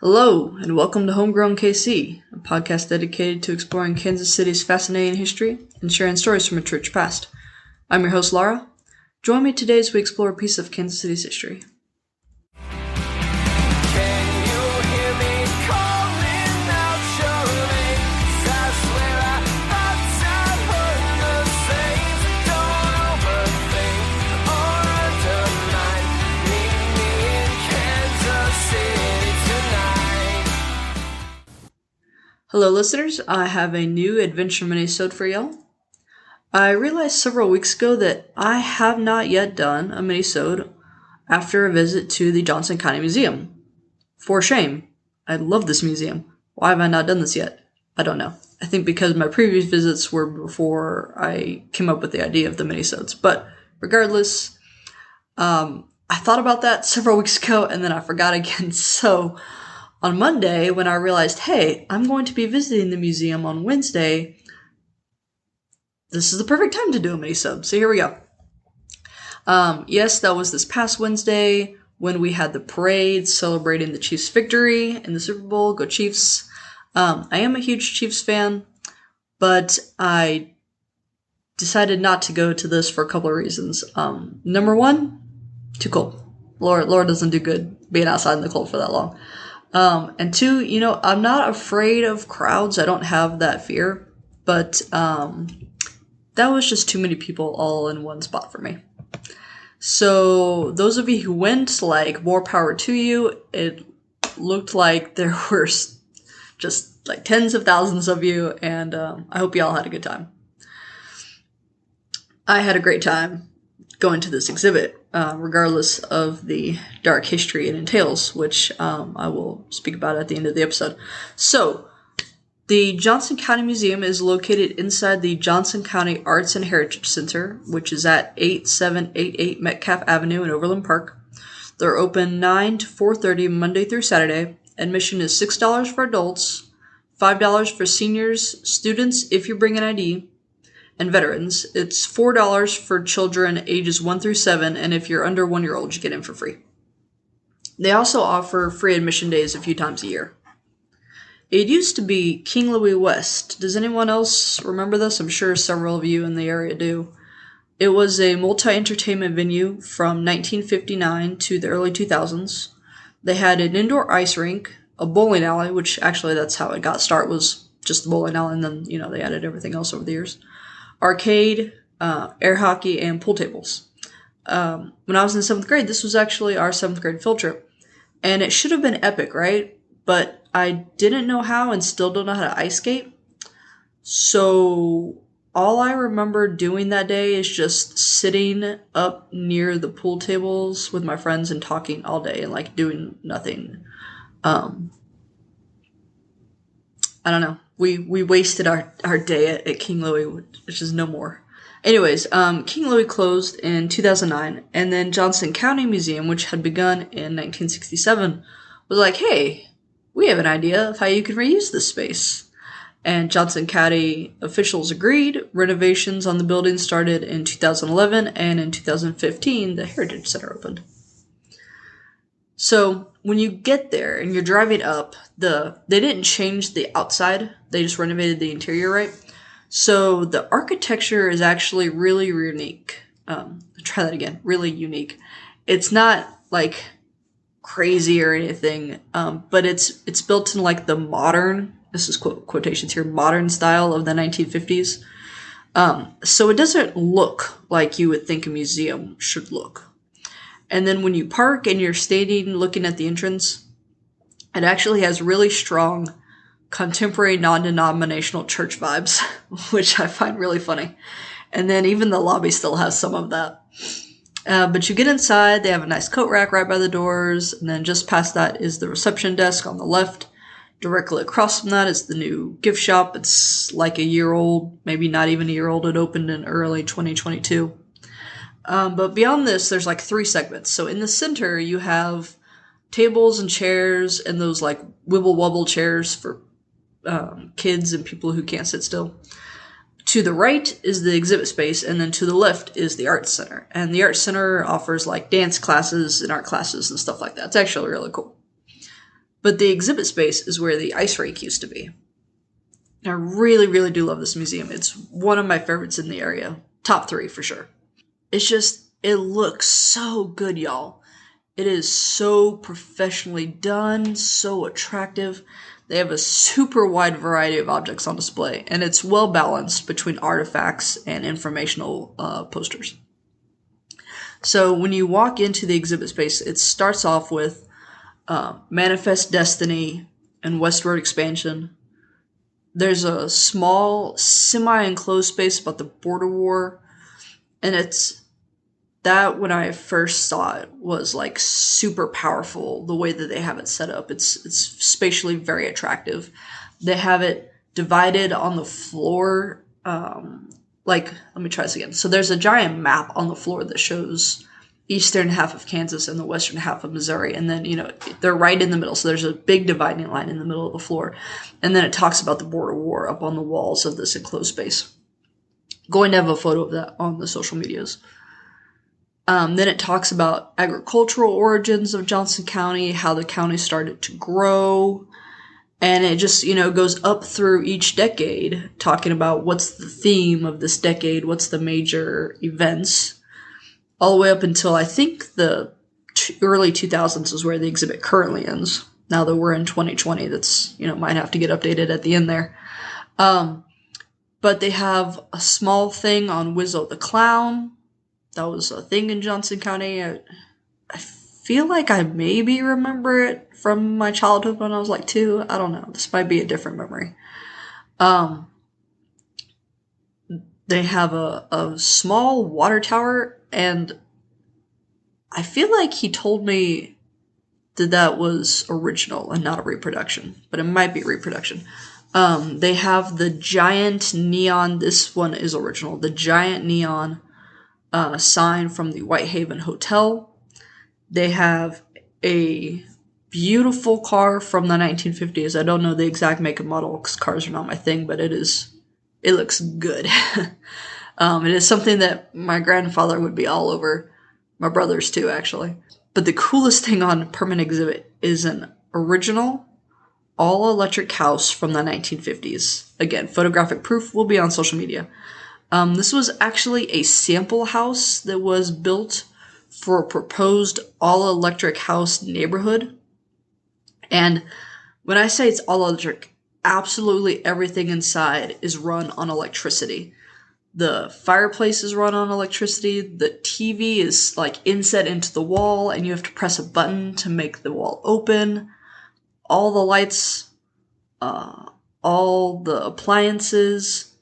Hello, and welcome to Homegrown KC, a podcast dedicated to exploring Kansas City's fascinating history and sharing stories from its rich past. I'm your host, Laura. Join me today as we explore a piece of Kansas City's history. Hello listeners, I have a new adventure minisode for y'all. I realized several weeks ago that I have not yet done a minisode after a visit to the Johnson County Museum. For shame. I love this museum. Why have I not done this yet? I don't know. I think because my previous visits were before I came up with the idea of the minisodes. But regardless, I thought about that several weeks ago and then I forgot again. So on Monday, when I realized, hey, I'm going to be visiting the museum on Wednesday, this is the perfect time to do a minisode. So here we go. Yes, that was this past Wednesday when we had the parade celebrating the Chiefs' victory in the Super Bowl. Go Chiefs. I am a huge Chiefs fan, but I decided not to go to this for a couple of reasons. Number one, too cold. Laura doesn't do good being outside in the cold for that long. And two, I'm not afraid of crowds. I don't have that fear, but, that was just too many people all in one spot for me. So those of you who went, more power to you. It looked like there were just tens of thousands of you, and, I hope you all had a good time. I had a great time going to this exhibit, regardless of the dark history it entails, which I will speak about at the end of the episode. So, the Johnson County Museum is located inside the Johnson County Arts and Heritage Center, which is at 8788 Metcalf Avenue in Overland Park. They're open 9 to 4:30 Monday through Saturday. Admission is $6 for adults, $5 for seniors, students if you bring an ID, and veterans. It's $4 for children ages 1 through 7, and if you're under 1 year old, you get in for free. They also offer free admission days a few times a year. It used to be King Louis West. Does anyone else remember this? I'm sure several of you in the area do. It was a multi-entertainment venue from 1959 to the early 2000s. They had an indoor ice rink, a bowling alley, which actually that's how it got started, was just the bowling alley, and then, they added everything else over the years. Arcade, air hockey, and pool tables. When I was in 7th grade, this was actually our 7th grade field trip. And it should have been epic, right? But I didn't know how and still don't know how to ice skate. So all I remember doing that day is just sitting up near the pool tables with my friends and talking all day and doing nothing. I don't know. We wasted our day at King Louis, which is no more. Anyways, King Louis closed in 2009, and then Johnson County Museum, which had begun in 1967, was like, hey, we have an idea of how you can reuse this space. And Johnson County officials agreed. Renovations on the building started in 2011, and in 2015, the Heritage Center opened. So when you get there and you're driving up, they didn't change the outside. They just renovated the interior, right? So the architecture is actually really unique. Try that again. Really unique. It's not crazy or anything, but it's built in the modern, this is quotations here, modern style of the 1950s. So it doesn't look like you would think a museum should look. And then when you park and you're standing looking at the entrance, it actually has really strong contemporary non-denominational church vibes, which I find really funny. And then even the lobby still has some of that. But you get inside, they have a nice coat rack right by the doors, and then just past that is the reception desk on the left. Directly across from that is the new gift shop. It's a year old, maybe not even a year old. It opened in early 2022. But beyond this, there's 3 segments. So in the center, you have tables and chairs and those wibble wobble chairs for kids and people who can't sit still. To the right is the exhibit space, and then to the left is the Arts Center. And the Arts Center offers dance classes and art classes and stuff like that. It's actually really cool. But the exhibit space is where the ice rink used to be. I really, really do love this museum. It's one of my favorites in the area. Top 3 for sure. It's just, it looks so good, y'all. It is so professionally done, so attractive. They have a super wide variety of objects on display, and it's well balanced between artifacts and informational posters. So when you walk into the exhibit space, it starts off with Manifest Destiny and Westward Expansion. There's a small, semi-enclosed space about the border war, and it's that when I first saw it was like super powerful, the way that they have it set up. It's spatially very attractive. They have it divided on the floor. Let me try this again. So there's a giant map on the floor that shows eastern half of Kansas and the western half of Missouri. And then, they're right in the middle. So there's a big dividing line in the middle of the floor. And then it talks about the border war up on the walls of this enclosed space. Going to have a photo of that on the social medias. Then it talks about agricultural origins of Johnson County, how the county started to grow. And it just, goes up through each decade, talking about what's the theme of this decade, what's the major events, all the way up until I think the early 2000s is where the exhibit currently ends. Now that we're in 2020, that's, might have to get updated at the end there. But they have a small thing on Wizzo the Clown. That was a thing in Johnson County. I feel like I maybe remember it from my childhood when I was like 2. I don't know. This might be a different memory. They have a small water tower, and I feel like he told me that was original and not a reproduction, but it might be reproduction. They have the giant neon, this one is original, the giant neon sign from the Whitehaven Hotel. They have a beautiful car from the 1950s. I don't know the exact make and model because cars are not my thing, but it looks good. It is something that my grandfather would be all over. My brothers too, actually. But the coolest thing on permanent exhibit is an original all-electric house from the 1950s. Again, photographic proof will be on social media. This was actually a sample house that was built for a proposed all-electric house neighborhood. And when I say it's all-electric, absolutely everything inside is run on electricity. The fireplace is run on electricity. The TV is inset into the wall, and you have to press a button to make the wall open. All the lights, all the appliances.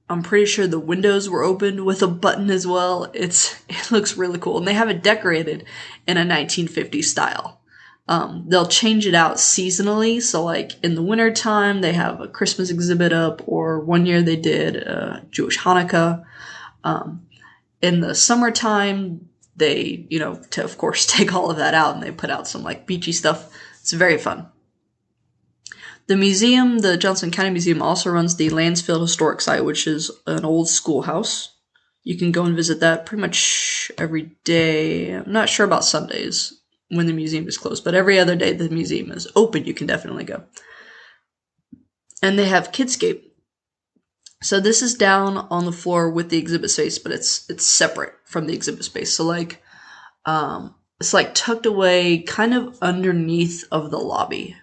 I'm pretty sure the windows were opened with a button as well. It looks really cool. And they have it decorated in a 1950s style. They'll change it out seasonally. So in the wintertime, they have a Christmas exhibit up, or one year they did Jewish Hanukkah. In the summertime, they, to of course take all of that out, and they put out some beachy stuff. It's very fun. The museum, the Johnson County Museum, also runs the Lansfield Historic Site, which is an old schoolhouse. You can go and visit that pretty much every day. I'm not sure about Sundays when the museum is closed, but every other day the museum is open, you can definitely go. And they have Kidscape. So this is down on the floor with the exhibit space, but it's separate from the exhibit space. So it's tucked away kind of underneath of the lobby.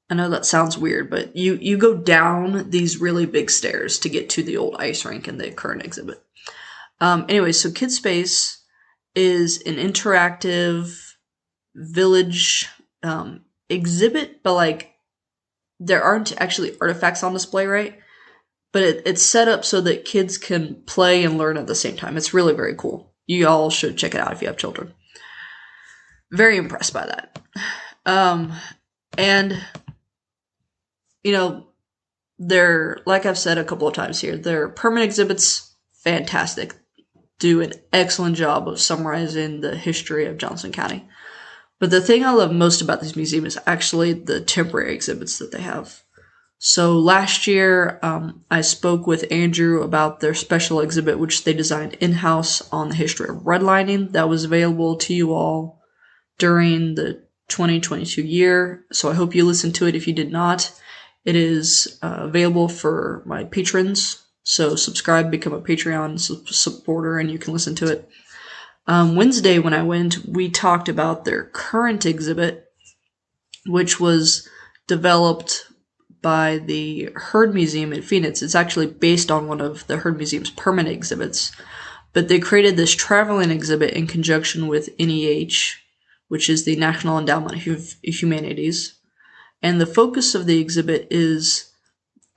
I know that sounds weird, but you go down these really big stairs to get to the old ice rink in the current exhibit. Anyway, so Kid Space is an interactive village exhibit, but there aren't actually artifacts on display, right? But it's set up so that kids can play and learn at the same time. It's really very cool. You all should check it out if you have children. Very impressed by that. And they're, like I've said a couple of times here, their permanent exhibits, fantastic. Do an excellent job of summarizing the history of Johnson County. But the thing I love most about this museum is actually the temporary exhibits that they have. So last year, I spoke with Andrew about their special exhibit, which they designed in-house on the history of redlining. That was available to you all during the 2022 year. So I hope you listened to it if you did not. It is available for my patrons. So subscribe, become a Patreon supporter, and you can listen to it. Wednesday, when I went, we talked about their current exhibit, which was developed by the Heard Museum in Phoenix. It's actually based on one of the Heard Museum's permanent exhibits. But they created this traveling exhibit in conjunction with NEH, which is the National Endowment of Humanities. And the focus of the exhibit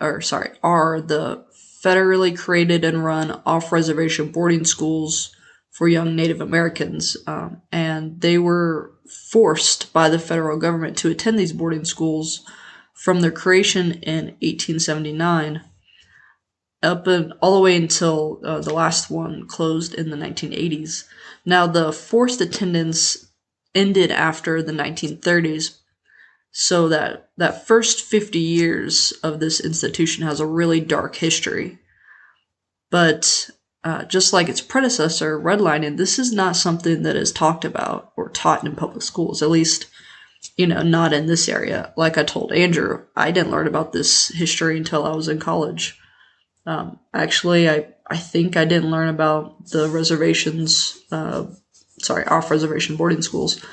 are the federally created and run off-reservation boarding schools for young Native Americans. And they were forced by the federal government to attend these boarding schools from their creation in 1879 up and all the way until the last one closed in the 1980s. Now, the forced attendance ended after the 1930s, so that first 50 years of this institution has a really dark history. But just like its predecessor, redlining, this is not something that is talked about or taught in public schools, at least, not in this area. Like I told Andrew, I didn't learn about this history until I was in college. Actually, I think I didn't learn about the off-reservation boarding schools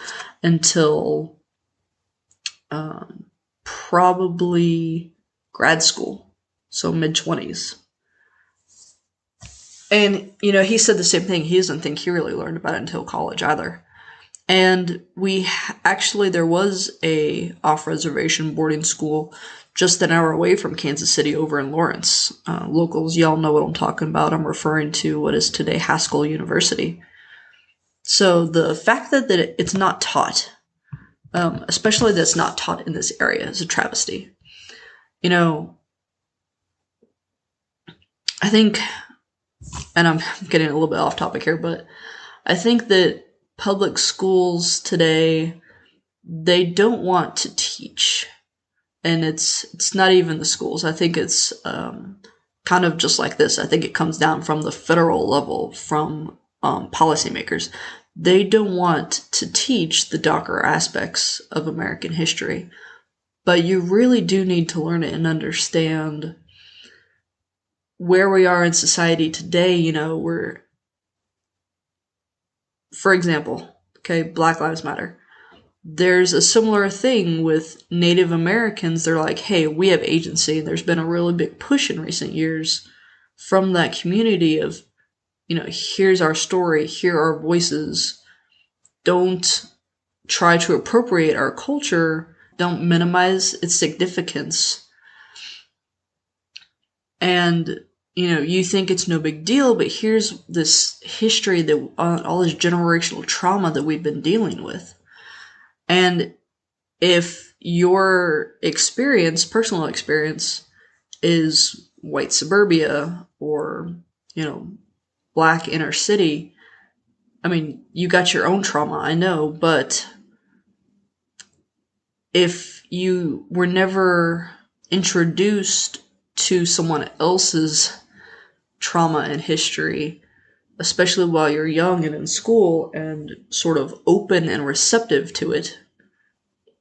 until probably grad school, so mid-20s. And, he said the same thing. He doesn't think he really learned about it until college either. And there was a off-reservation boarding school just an hour away from Kansas City over in Lawrence. Locals, y'all know what I'm talking about. I'm referring to what is today Haskell University. So the fact that it's not taught, especially that it's not taught in this area, is a travesty. I think, and I'm getting a little bit off topic here, but I think that public schools today, they don't want to teach. And it's not even the schools. I think it's kind of just like this. I think it comes down from the federal level, from policymakers. They don't want to teach the darker aspects of American history. But you really do need to learn it and understand where we are in society today. For example, Black Lives Matter. There's a similar thing with Native Americans. They're like, hey, we have agency. There's been a really big push in recent years from that community of, here's our story, here are our voices. Don't try to appropriate our culture. Don't minimize its significance. And, you think it's no big deal, but here's this history that all this generational trauma that we've been dealing with. And if your personal experience, is white suburbia or, Black inner city, I mean, you got your own trauma, I know, but if you were never introduced to someone else's trauma and history, especially while you're young and in school and sort of open and receptive to it,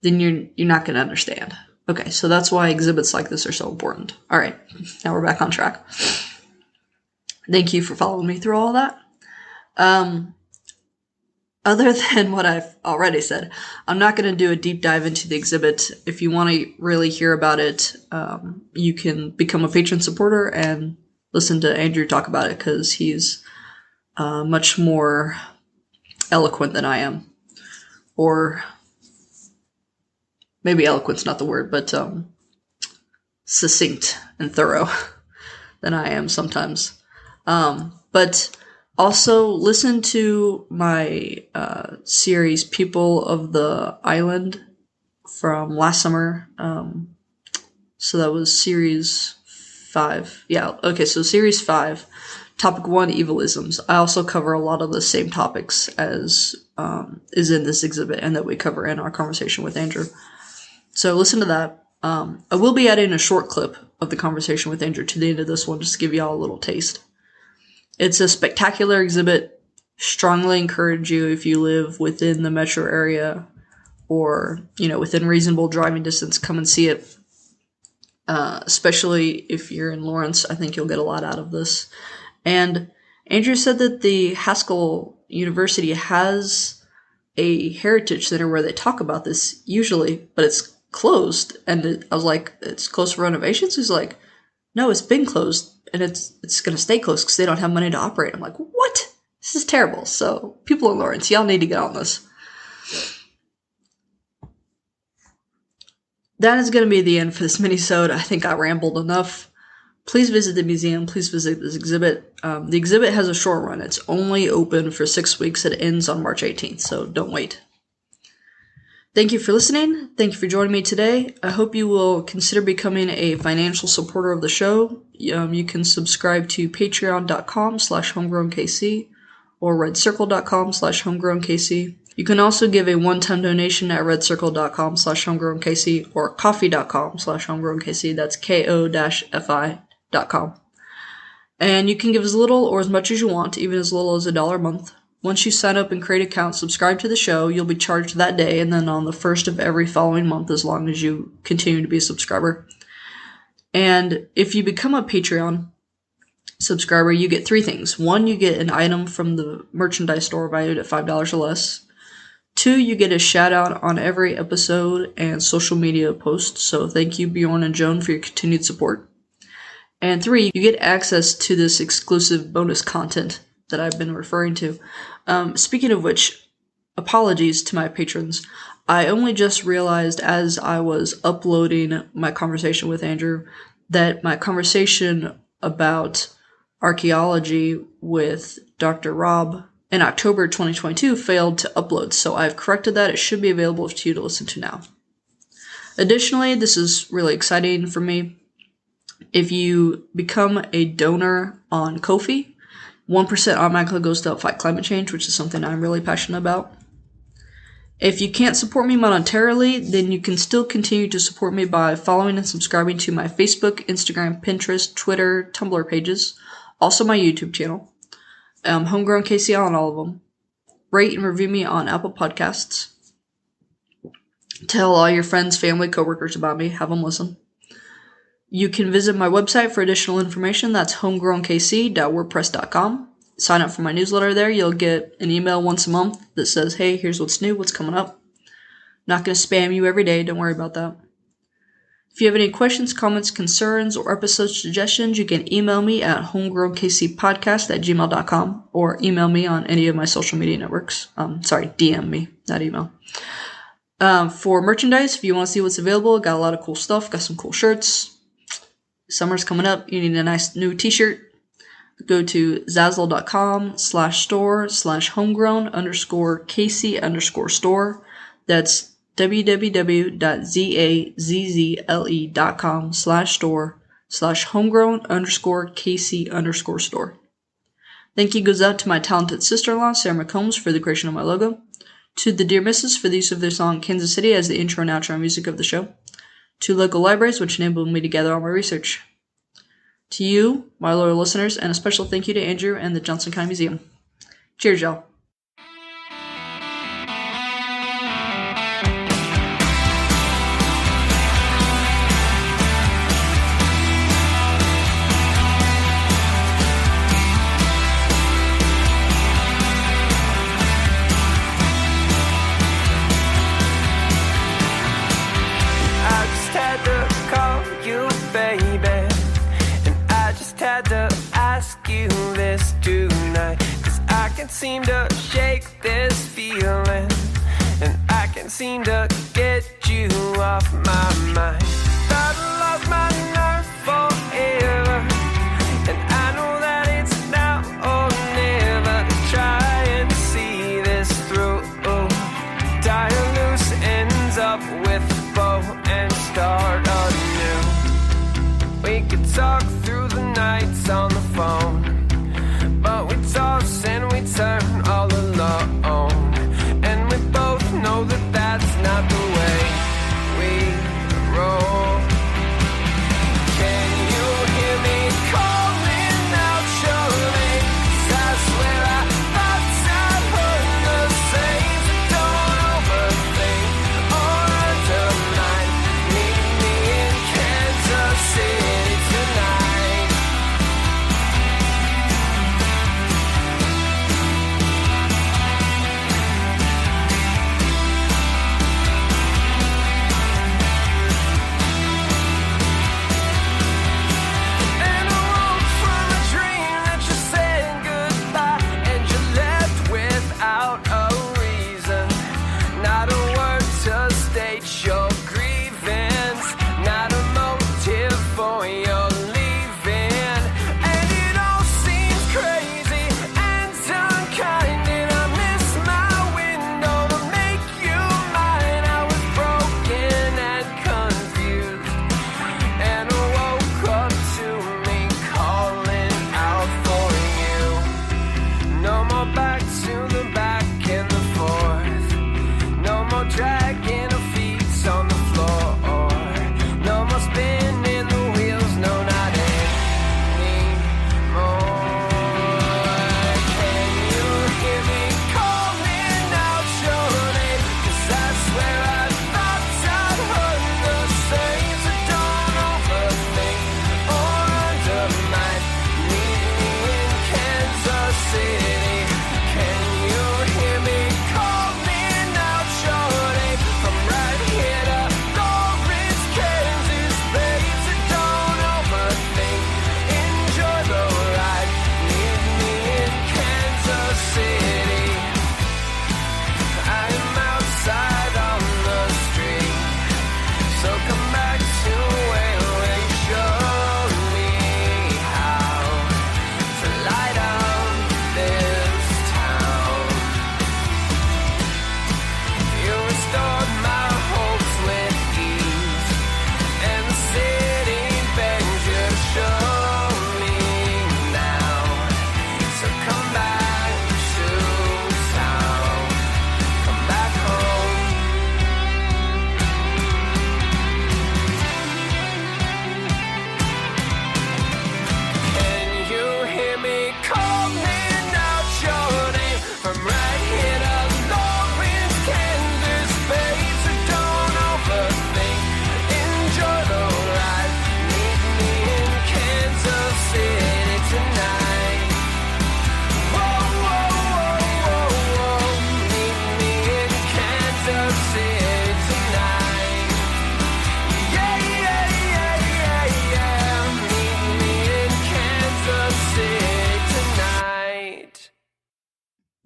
then you're not going to understand. Okay, so that's why exhibits like this are so important. All right, now we're back on track. Thank you for following me through all that. Other than what I've already said, I'm not going to do a deep dive into the exhibit. If you want to really hear about it, you can become a patron supporter and listen to Andrew talk about it, because he's much more eloquent than I am. Or maybe eloquent's not the word, but succinct and thorough than I am sometimes. But also listen to my series, People of the Island, from last summer. So that was series 5. Yeah, okay, so series 5. Topic 1, evilisms. I also cover a lot of the same topics as is in this exhibit and that we cover in our conversation with Andrew. So listen to that. I will be adding a short clip of the conversation with Andrew to the end of this one, just to give y'all a little taste. It's a spectacular exhibit. Strongly encourage you, if you live within the metro area or, within reasonable driving distance, come and see it. Especially if you're in Lawrence, I think you'll get a lot out of this. And Andrew said that the Haskell University has a heritage center where they talk about this usually, but it's closed. And I was like, it's closed for renovations? He's like, no, it's been closed, and it's going to stay closed because they don't have money to operate. I'm like, what? This is terrible. So people in Lawrence, y'all need to get on this. That is going to be the end for this minisode. I think I rambled enough. Please visit the museum. Please visit this exhibit. The exhibit has a short run. It's only open for 6 weeks. It ends on March 18th, so don't wait. Thank you for listening. Thank you for joining me today. I hope you will consider becoming a financial supporter of the show. You can subscribe to patreon.com/homegrownkc or redcircle.com/homegrownkc. You can also give a one-time donation at redcircle.com/homegrownkc or coffee.com/homegrownkc. That's ko-fi.com. And you can give as little or as much as you want, even as little as $1 a month. Once you sign up and create an account, subscribe to the show, you'll be charged that day and then on the first of every following month as long as you continue to be a subscriber. And if you become a Patreon subscriber, you get 3 things. 1, you get an item from the merchandise store valued at $5 or less. 2, you get a shout out on every episode and social media post. So thank you, Bjorn and Joan, for your continued support. And 3, you get access to this exclusive bonus content that I've been referring to. Speaking of which, apologies to my patrons. I only just realized as I was uploading my conversation with Andrew that my conversation about archaeology with Dr. Rob in October 2022 failed to upload, so I've corrected that. It should be available to you to listen to now. Additionally, this is really exciting for me. If you become a donor on Ko-fi, 1% automatically goes to help fight climate change, which is something I'm really passionate about. If you can't support me monetarily, then you can still continue to support me by following and subscribing to my Facebook, Instagram, Pinterest, Twitter, Tumblr pages, also my YouTube channel. Homegrown KC on all of them. Rate and review me on Apple Podcasts. Tell all your friends, family, coworkers about me. Have them listen. You can visit my website for additional information. That's homegrownkc.wordpress.com. Sign up for my newsletter there. You'll get an email once a month that says, hey, here's what's new, what's coming up. Not going to spam you every day. Don't worry about that. If you have any questions, comments, concerns, or episode suggestions, you can email me at homegrownkcpodcast@gmail.com or email me on any of my social media networks. DM me, not email. For merchandise, if you want to see what's available, got a lot of cool stuff. Got some cool shirts. Summer's coming up. You need a nice new t-shirt. Go to zazzle.com/homegrown_kc_store. That's www.zazzle.com/store/homegrown_kc_store. Thank you goes out to my talented sister-in-law, Sarah McCombs, for the creation of my logo. To the Dear Misses for the use of their song Kansas City as the intro and outro music of the show. To local libraries, which enabled me to gather all my research. To you, my loyal listeners, and a special thank you to Andrew and the Johnson County Museum. Cheers, y'all. Seem to shake this feeling, and I can't seem to get you off my mind. Thought I lost my nerve forever, and I know that it's now or never to try and see this through. Tie loose ends up with a bow and start anew. We could talk through the nights on the phone, but we toss and we turn all alone, and we both know that that's not the way we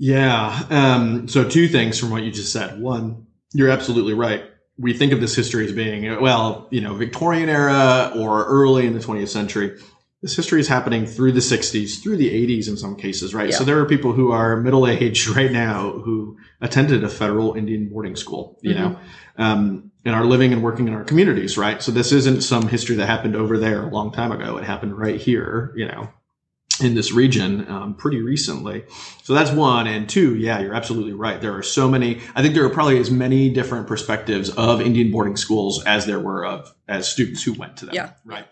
Yeah. So two things from what you just said. One, you're absolutely right. We think of this history as being, well, Victorian era or early in the 20th century. This history is happening through the 60s, through the 80s in some cases, right? Yeah. So there are people who are middle-aged right now who attended a federal Indian boarding school, and are living and working in our communities, right? So this isn't some history that happened over there a long time ago. It happened right here, in this region pretty recently. So that's one. And two, yeah, you're absolutely right. There are so many, I think there are probably as many different perspectives of Indian boarding schools as there were as students who went to them. Yeah. Right.